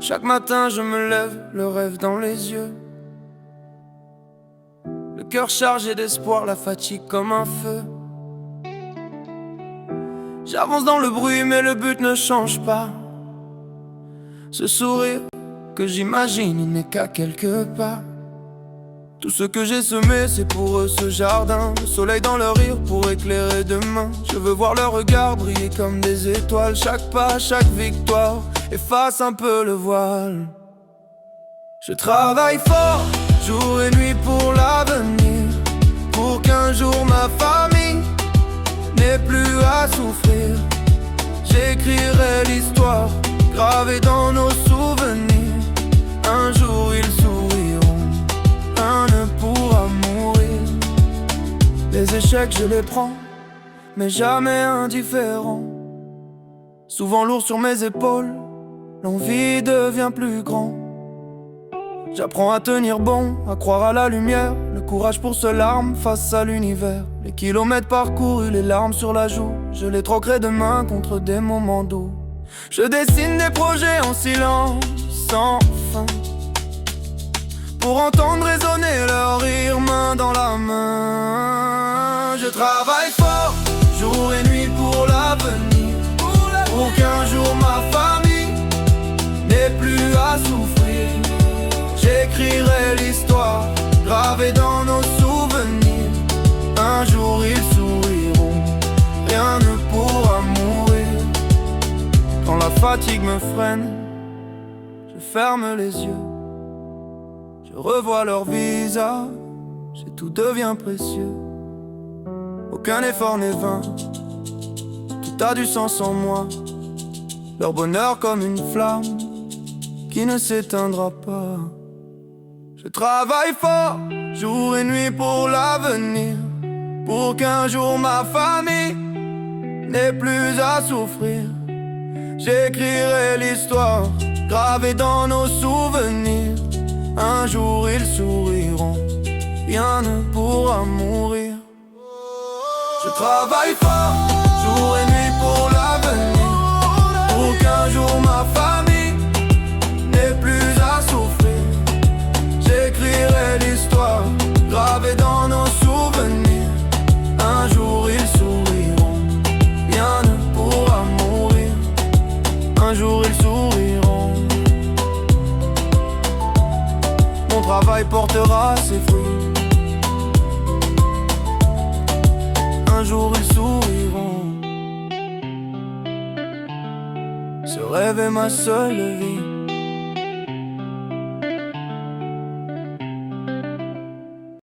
Chaque matin je me lève, le rêve dans les yeux, le cœur chargé d'espoir, la fatigue comme un feu. J'avance dans le bruit mais le but ne change pas. Ce sourire que j'imagine, il n'est qu'à quelques pas. Tout ce que j'ai semé, c'est pour eux ce jardin. Le soleil dans leur rire pour éclairer demain. Je veux voir leur regard briller comme des étoiles. Chaque pas, chaque victoire efface un peu le voile. Je travaille fort, jour et nuit pour l'avenir, pour qu'un jour ma famille n'ait plus à souffrir. J'écrirai l'histoire gravée dans nos souvenirs. Un jour ils souriront, un ne pourra mourir. Les échecs je les prends, mais jamais indifférent. Souvent lourd sur mes épaules, l'envie devient plus grand. J'apprends à tenir bon, à croire à la lumière. Le courage pour se larme face à l'univers. Les kilomètres parcourus, les larmes sur la joue, je les troquerai demain contre des moments doux. Je dessine des projets en silence, sans fin, pour entendre résonner leur rire main dans la main. Je travaille fort, jour et nuit pour l'avenir, pour qu'un jour ma famille n'ait plus à souffrir. J'écrirai l'histoire gravée dans nos souvenirs. Un jour ils souriront, rien ne pourra mourir. Quand la fatigue me freine, je ferme les yeux. Je revois leur visage et tout devient précieux. Aucun effort n'est vain, tout a du sens en moi. Leur bonheur comme une flamme qui ne s'éteindra pas. Je travaille fort, jour et nuit pour l'avenir, pour qu'un jour ma famille n'ait plus à souffrir. J'écrirai l'histoire gravée dans nos souvenirs. Un jour ils souriront, rien ne pourra mourir. Je travaille fort, jour et nuit pour l'avenir, pour qu'un jour ma famille n'ait plus à souffrir. J'écrirai l'histoire gravée dans nos souvenirs. Un jour ils souriront, rien ne pourra mourir. Un jour ils souriront. Mon travail portera ses fruits. Un jour ils souriront. Ce rêve est ma seule vie.